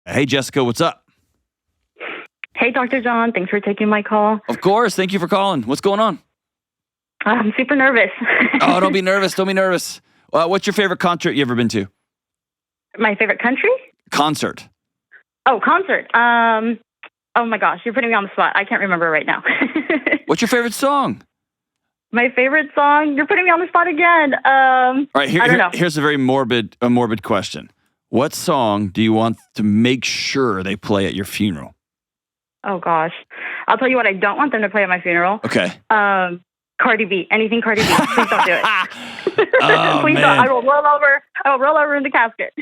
Hey, Jessica, what's up? Hey, Dr. John. Thanks for taking my call. Of course. Thank you for calling. What's going on? I'm super nervous. Oh, don't be nervous. Don't be nervous. What's your favorite concert you ever been to? My favorite country? Concert. Oh, concert. Oh my gosh, you're putting me on the spot. I can't remember right now. What's your favorite song? My favorite song? You're putting me on the spot again. All right, I don't know. here's a very morbid question. What song do you want to make sure they play at your funeral? Oh gosh. I'll tell you what I don't want them to play at my funeral. Okay. Cardi B. Anything Cardi B. Please don't do it. Oh, Please man. don't. I will roll over in the casket.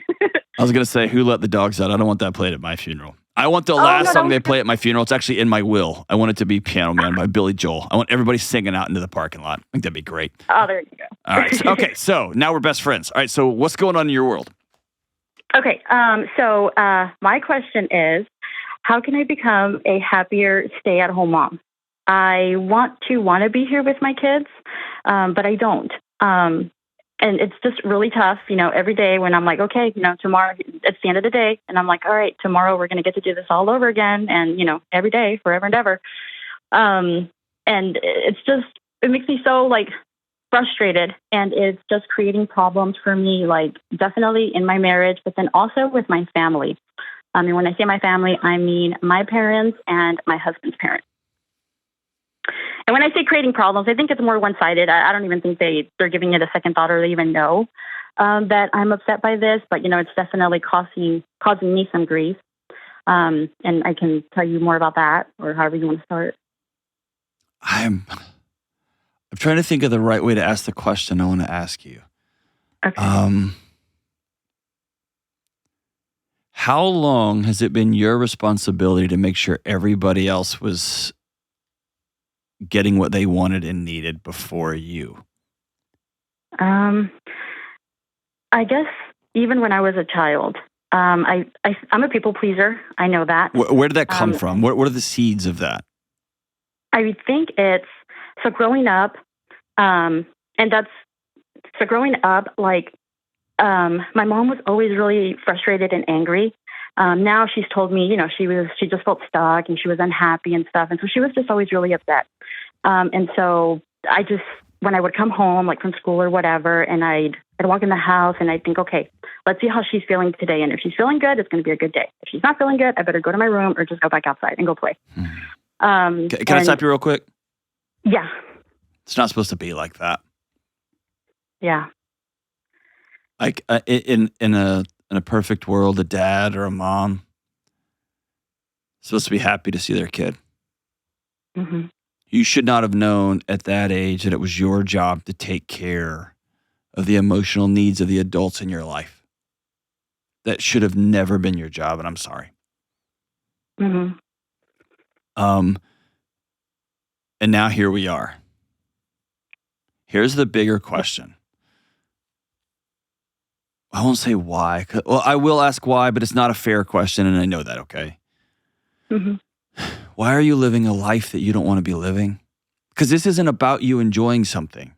I was going to say, Who Let the Dogs Out? I don't want that played at my funeral. I want the last song they play at my funeral. It's actually in my will. I want it to be Piano Man by Billy Joel. I want everybody singing out into the parking lot. I think that'd be great. Oh, there you go. All right. Okay, so now we're best friends. All right, so what's going on in your world? Okay. So my question is, how can I become a happier stay-at-home mom? I want to be here with my kids, but I don't. And it's just really tough, every day when I'm like, okay, tomorrow, it's the end of the day. And I'm like, all right, tomorrow we're going to get to do this all over again. And, every day, forever and ever. And it makes me so frustrated. And it's just creating problems for me, definitely in my marriage, but then also with my family. And when I say my family, I mean my parents and my husband's parents. And when I say creating problems, I think it's more one-sided. I don't even think they're giving it a second thought or they even know that I'm upset by this. But, it's definitely causing me some grief. And I can tell you more about that or however you want to start. I'm trying to think of the right way to ask the question I want to ask you. Okay. How long has it been your responsibility to make sure everybody else was getting what they wanted and needed before you? I guess even when I was a child, I'm a people pleaser. I know that. Where did that come from? What are the seeds of that? I think it's growing up, my mom was always really frustrated and angry. Now she's told me, she just felt stuck and she was unhappy and stuff. And so she was just always really upset. And so when I would come home, from school or whatever, and I'd walk in the house and I'd think, okay, let's see how she's feeling today. And if she's feeling good, it's going to be a good day. If she's not feeling good, I better go to my room or just go back outside and go play. Can I stop you real quick? Yeah. It's not supposed to be like that. Yeah. In a perfect world, a dad or a mom is supposed to be happy to see their kid. Mm-hmm. You should not have known at that age that it was your job to take care of the emotional needs of the adults in your life. That should have never been your job, and I'm sorry. Mm-hmm. And now here we are. Here's the bigger question. I won't say why. Well, I will ask why, but it's not a fair question, and I know that, okay? Mm-hmm. Why are you living a life that you don't want to be living? Because this isn't about you enjoying something.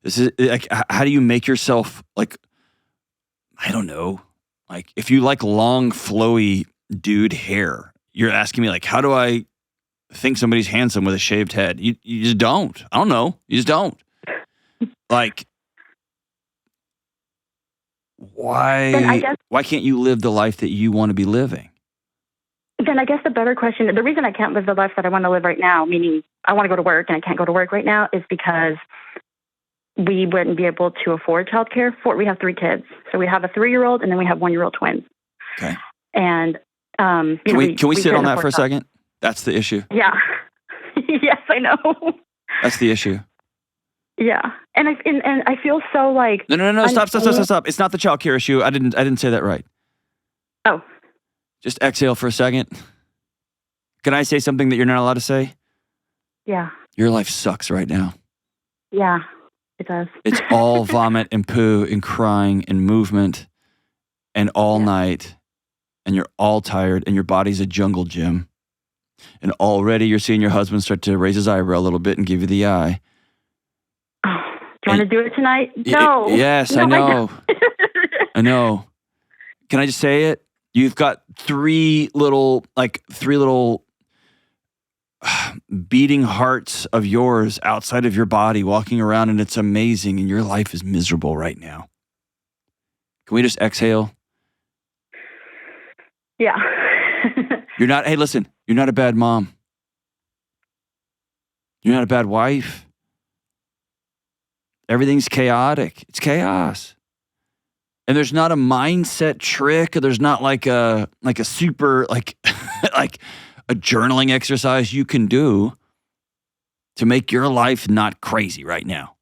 This is how do you make yourself I don't know, if you like long, flowy dude hair, you're asking me how do I think somebody's handsome with a shaved head? You just don't. I don't know. You just don't. Why can't you live the life that you want to be living? Then I guess the better question, the reason I can't live the life that I want to live right now, meaning I want to go to work and I can't go to work right now, is because we wouldn't be able to afford childcare. We have 3 kids. So we have a 3-year-old and then we have 1-year-old twins. Okay. And can we sit on that for a second? That's the issue. Yeah. Yes, I know. That's the issue. Yeah. And I feel so No. Stop. It's not the childcare issue. I didn't say that right. Oh. Just exhale for a second. Can I say something that you're not allowed to say? Yeah. Your life sucks right now. Yeah, it does. It's all vomit and poo and crying and movement and all night. And you're all tired and your body's a jungle gym. And already you're seeing your husband start to raise his eyebrow a little bit and give you the eye. Oh, do you want to do it tonight? No. Yes, No, I know. I know. Can I just say it? You've got three little beating hearts of yours outside of your body walking around, and it's amazing, and your life is miserable right now. Can we just exhale? Yeah. Hey, listen, you're not a bad mom. You're not a bad wife. Everything's chaotic. It's chaos. And there's not a mindset trick, or there's not like a super like a journaling exercise you can do to make your life not crazy right now.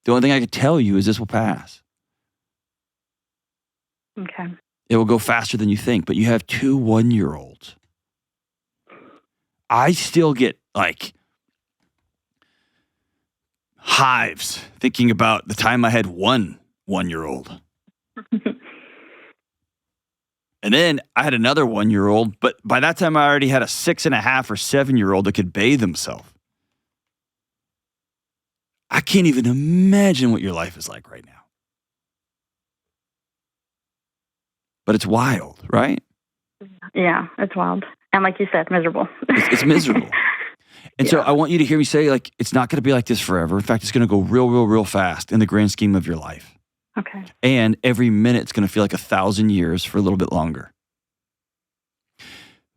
The only thing I could tell you is this will pass. Okay. It will go faster than you think, but you have 2 1-year-olds. I still get like hives thinking about the time I had 1 1-year-old. And then I had another 1-year-old, but by that time I already had a 6.5 or 7-year-old that could bathe himself. I can't even imagine what your life is like right now. But it's wild, right? Yeah, it's wild. And like you said, miserable. It's miserable. And so I want you to hear me say, like, it's not going to be like this forever. In fact, it's going to go real, real, real fast in the grand scheme of your life. Okay. And every minute's going to feel like 1,000 years for a little bit longer.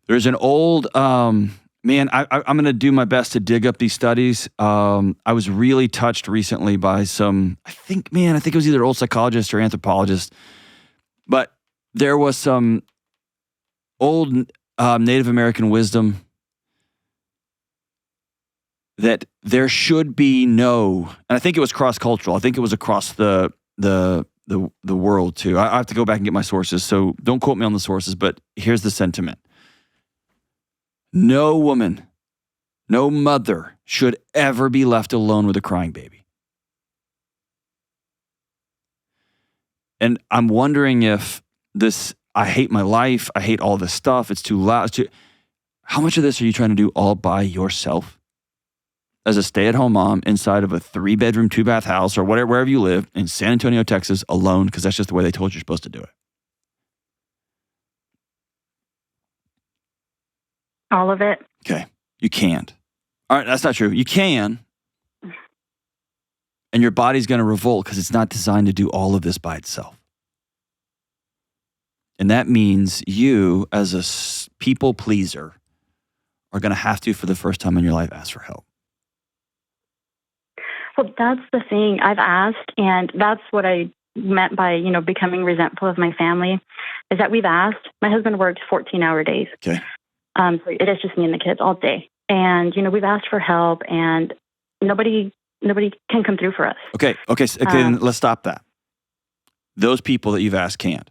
There's an old, I'm going to do my best to dig up these studies. I was really touched recently by I think it was either old psychologist or anthropologist, but there was some old Native American wisdom that there should be and I think it was cross-cultural. I think it was across the world too. I have to go back and get my sources, so don't quote me on the sources, but here's the sentiment. No woman, no mother should ever be left alone with a crying baby. And I'm wondering if I hate my life, I hate all this stuff, it's too loud. How much of this are you trying to do all by yourself? As a stay-at-home mom inside of a 3-bedroom, 2-bath house or wherever you live in San Antonio, Texas, alone, because that's just the way they told you're supposed to do it. All of it. Okay. You can't. All right, that's not true. You can. And your body's going to revolt because it's not designed to do all of this by itself. And that means you, as a people pleaser, are going to have to, for the first time in your life, ask for help. Well, that's the thing. I've asked, and that's what I meant by, becoming resentful of my family, is that we've asked. My husband works 14-hour days. Okay. So it is just me and the kids all day. And, we've asked for help, and nobody can come through for us. Okay, then let's stop that. Those people that you've asked can't.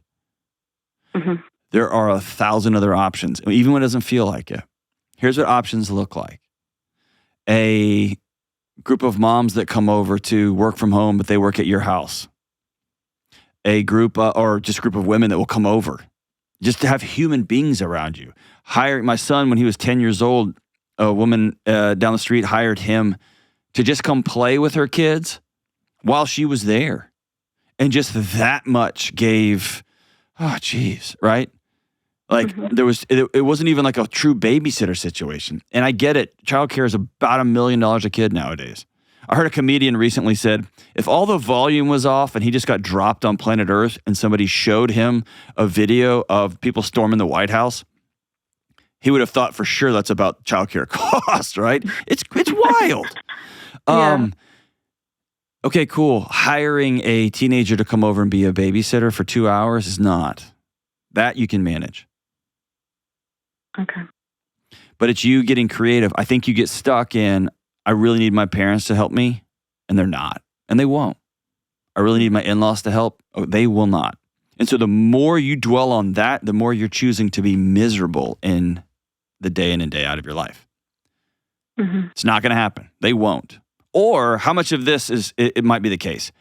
Mm-hmm. There are 1,000 other options, even when it doesn't feel like it. Here's what options look like. A group of moms that come over to work from home, but they work at your house. A group or just a group of women that will come over just to have human beings around you. My son, when he was 10 years old, a woman down the street hired him to just come play with her kids while she was there. And just that much gave, right? Like it wasn't even like a true babysitter situation. And I get it. Childcare is about $1 million a kid nowadays. I heard a comedian recently said, if all the volume was off and he just got dropped on planet Earth and somebody showed him a video of people storming the White House, he would have thought for sure that's about childcare costs, right? It's wild. Yeah. Okay, cool. Hiring a teenager to come over and be a babysitter for 2 hours is not. That you can manage. Okay. But it's you getting creative. I think you get stuck in, I really need my parents to help me, and they're not, and they won't. I really need my in-laws to help. Oh, they will not. And so the more you dwell on that, the more you're choosing to be miserable in the day in and day out of your life. Mm-hmm. It's not going to happen. They won't. Or how much of this is, it might be the case.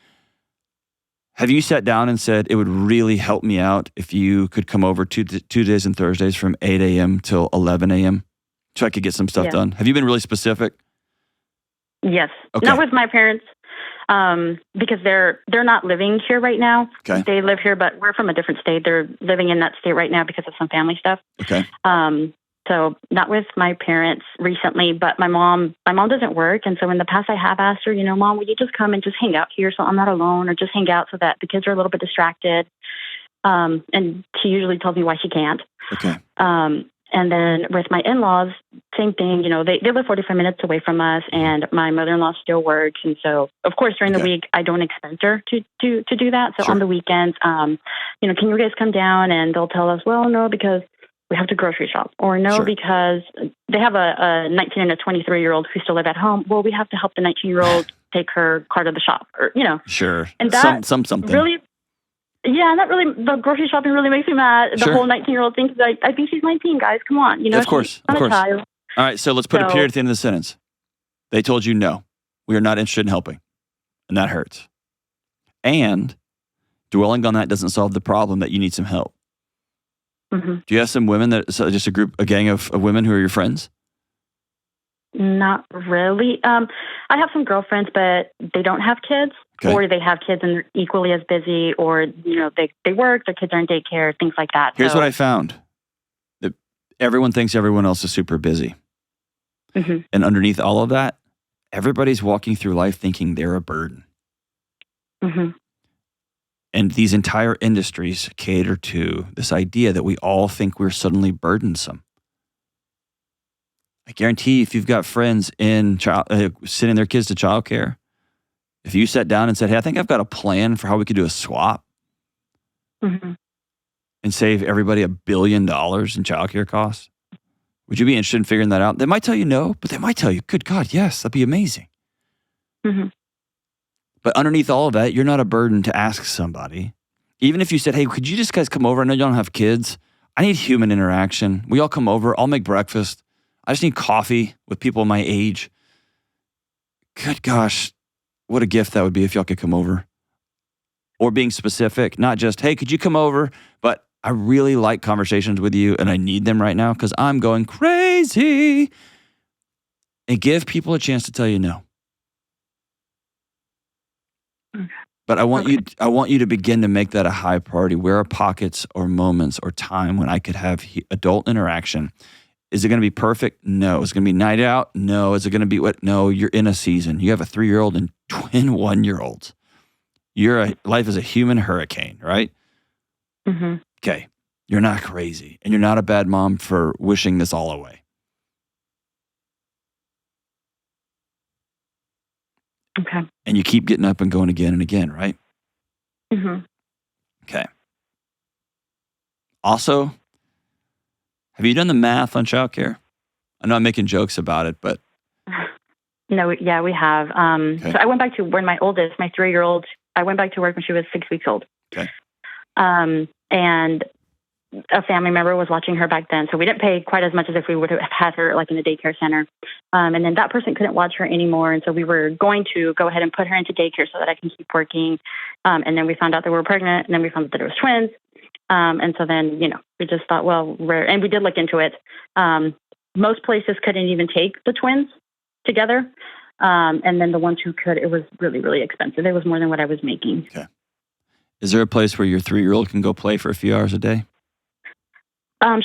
Have you sat down and said, it would really help me out if you could come over Tuesdays and Thursdays from 8 a.m. till 11 a.m. so I could get some stuff done? Have you been really specific? Yes. Okay. Not with my parents. because they're not living here right now. Okay. They live here, but we're from a different state. They're living in that state right now because of some family stuff. Okay. So not with my parents recently, but my mom doesn't work. And so in the past I have asked her, Mom, would you just come and just hang out here so I'm not alone, or just hang out so that the kids are a little bit distracted. And she usually tells me why she can't. Okay. And then with my in-laws, same thing. They live 45 minutes away from us, and my mother-in-law still works. And so, of course, during the week, I don't expense her to do that. So on the weekends, can you guys come down? And they'll tell us, well, no, because we have to grocery shop, or no, because they have a 19 and a 23-year-old who still live at home. Well, we have to help the 19-year-old take her car to the shop, or. Sure. And that something. Really. Yeah, the grocery shopping really makes me mad. The whole 19-year-old thinks that I think she's 19, guys. Come on, Of course. She's not a child. All right, so let's put a period at the end of the sentence. They told you no, we are not interested in helping, and that hurts. And dwelling on that doesn't solve the problem that you need some help. Mm-hmm. Do you have some women just a gang of women who are your friends? Not really. I have some girlfriends, but they don't have kids. Okay. Or they have kids and they're equally as busy, or, they work, their kids are in daycare, things like that. Here's what I found. That everyone thinks everyone else is super busy. Mm-hmm. And underneath all of that, everybody's walking through life thinking they're a burden. Mm-hmm. And these entire industries cater to this idea that we all think we're suddenly burdensome. I guarantee if you've got friends in sending their kids to childcare, if you sat down and said, hey, I think I've got a plan for how we could do a swap and save everybody $1 billion in childcare costs, would you be interested in figuring that out? They might tell you no, but they might tell you, good God, yes, that'd be amazing. Mm-hmm. But underneath all of that, you're not a burden to ask somebody. Even if you said, hey, could you just guys come over? I know you don't have kids. I need human interaction. We all come over. I'll make breakfast. I just need coffee with people my age. Good gosh. What a gift that would be if y'all could come over. Or being specific, not just, hey, could you come over? But I really like conversations with you and I need them right now because I'm going crazy. And give people a chance to tell you no. Okay. But I want you to begin to make that a high priority. Where are pockets or moments or time when I could have adult interaction? Is it going to be perfect? No. Is it going to be night out? No. Is it going to be what? No. You're in a season. You have a 3-year-old and twin 1-year-olds. Life is a human hurricane, right? Mm-hmm. Okay. You're not crazy. And you're not a bad mom for wishing this all away. Okay. And you keep getting up and going again and again, right? Mm-hmm. Okay. Also, have you done the math on childcare? I know I'm making jokes about it, but. No, yeah, we have. Okay. So I went back to when my oldest, my 3-year-old, I went back to work when she was 6 weeks old. Okay. And a family member was watching her back then. So we didn't pay quite as much as if we would have had her like in a daycare center. And then that person couldn't watch her anymore. And so we were going to go ahead and put her into daycare so that I can keep working. And then we found out that we were pregnant, and then we found out that it was twins. And so then, we just thought, and we did look into it. Most places couldn't even take the twins together. And then the ones who could, it was really, really expensive. It was more than what I was making. Okay. Is there a place where your 3-year-old can go play for a few hours a day?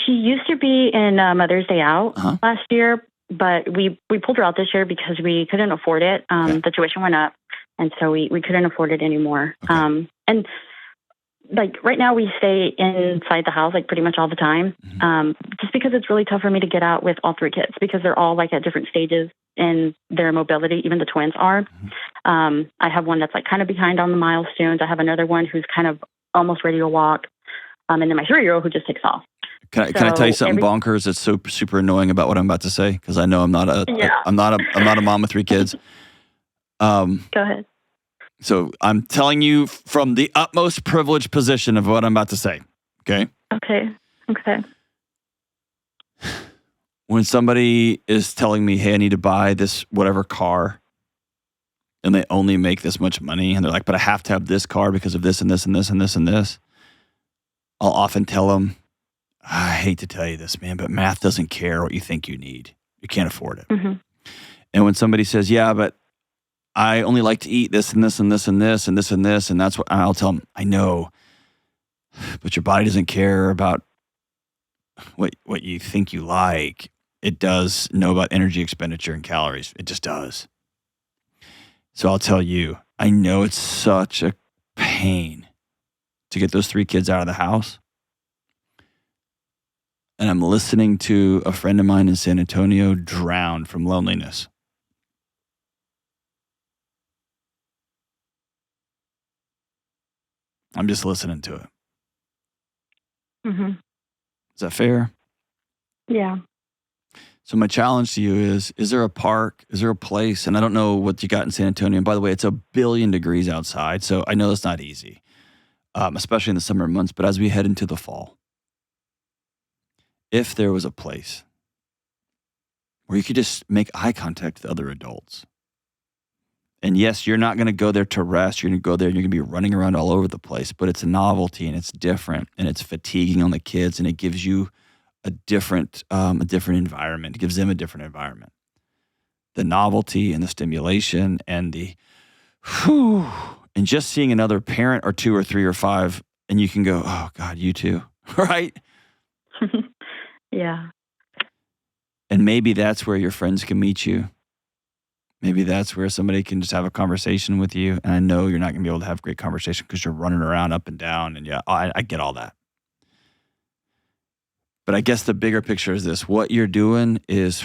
She used to be in Mother's Day Out last year, but we pulled her out this year because we couldn't afford it. The tuition went up, and so we couldn't afford it anymore. Okay. And like right now we stay inside the house like pretty much all the time, just because it's really tough for me to get out with all 3 kids because they're all like at different stages in their mobility. Even the twins are. I have one that's like kind of behind on the milestones. I have another one who's kind of almost ready to walk. And then my 3-year-old who just takes off. Can I tell you something bonkers that's so super annoying about what I'm about to say? Because I know I'm not a mom with 3 kids. Go ahead. So I'm telling you from the utmost privileged position of what I'm about to say. Okay. Okay. When somebody is telling me, hey, I need to buy this whatever car, and they only make this much money, and they're like, but I have to have this car because of this and this and this and this and this, I'll often tell them, I hate to tell you this, man, but math doesn't care what you think you need. You can't afford it. Mm-hmm. And when somebody says, yeah, but I only like to eat this and this and this and this and this and this. And that's what I'll tell them. I know, but your body doesn't care about what you think you like. It does know about energy expenditure and calories. It just does. So I'll tell you, I know it's such a pain to get those 3 kids out of the house. And I'm listening to a friend of mine in San Antonio drown from loneliness. I'm just listening to it. Mm-hmm. Is that fair? Yeah. So my challenge to you is there a park? Is there a place? And I don't know what you got in San Antonio. And by the way, it's 1 billion degrees outside. So I know it's not easy, especially in the summer months. But as we head into the fall, if there was a place where you could just make eye contact with other adults. And yes, you're not going to go there to rest. You're going to go there and you're going to be running around all over the place. But it's a novelty and it's different and it's fatiguing on the kids and it gives you a different environment. It gives them a different environment. The novelty and the stimulation and the whew, and just seeing another parent or 2 or 3 or 5 and you can go, oh God, you too, right? Yeah. And maybe that's where your friends can meet you. Maybe that's where somebody can just have a conversation with you. And I know you're not going to be able to have a great conversation because you're running around up and down. And yeah, I get all that. But I guess the bigger picture is this. What you're doing is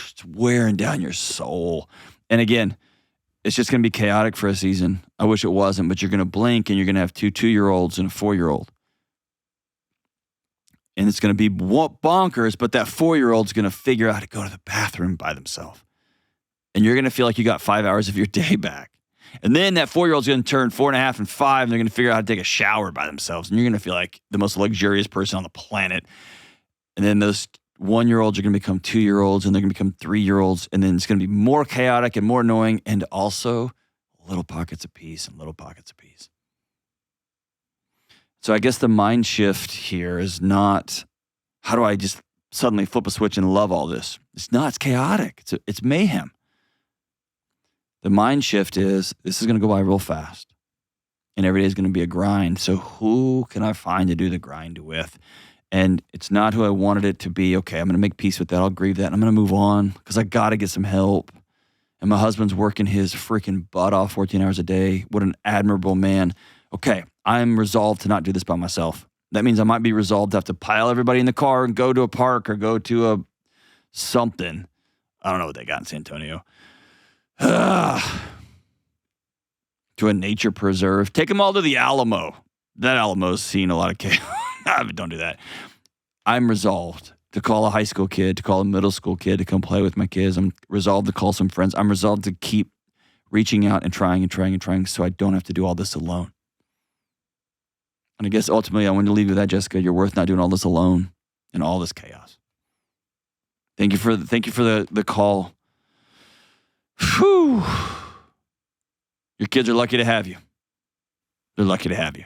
it's wearing down your soul. And again, it's just going to be chaotic for a season. I wish it wasn't, but you're going to blink and you're going to have 2 2-year-olds and a 4-year-old. And it's going to be bonkers, but that 4-year-old's going to figure out how to go to the bathroom by themselves. And you're going to feel like you got 5 hours of your day back. And then that 4-year-old's going to turn 4.5 and 5, and they're going to figure out how to take a shower by themselves. And you're going to feel like the most luxurious person on the planet. And then those 1-year-olds are going to become 2-year-olds, and they're going to become 3-year-olds. And then it's going to be more chaotic and more annoying, and also little pockets of peace and little pockets of peace. So I guess the mind shift here is not, how do I just suddenly flip a switch and love all this? It's not. It's chaotic. It's mayhem. The mind shift is, this is going to go by real fast. And every day is going to be a grind. So who can I find to do the grind with? And it's not who I wanted it to be. Okay, I'm going to make peace with that. I'll grieve that. And I'm going to move on because I got to get some help. And my husband's working his freaking butt off 14 hours a day. What an admirable man. Okay, I'm resolved to not do this by myself. That means I might be resolved to have to pile everybody in the car and go to a park or go to a something. I don't know what they got in San Antonio. To a nature preserve. Take them all to the Alamo. That Alamo's seen a lot of chaos. Don't do that. I'm resolved to call a high school kid, to call a middle school kid to come play with my kids. I'm resolved to call some friends. I'm resolved to keep reaching out and trying so I don't have to do all this alone. And I guess ultimately I wanted to leave you with that, Jessica. You're worth not doing all this alone and all this chaos. Thank you for the call. Whew. Your kids are lucky to have you. They're lucky to have you.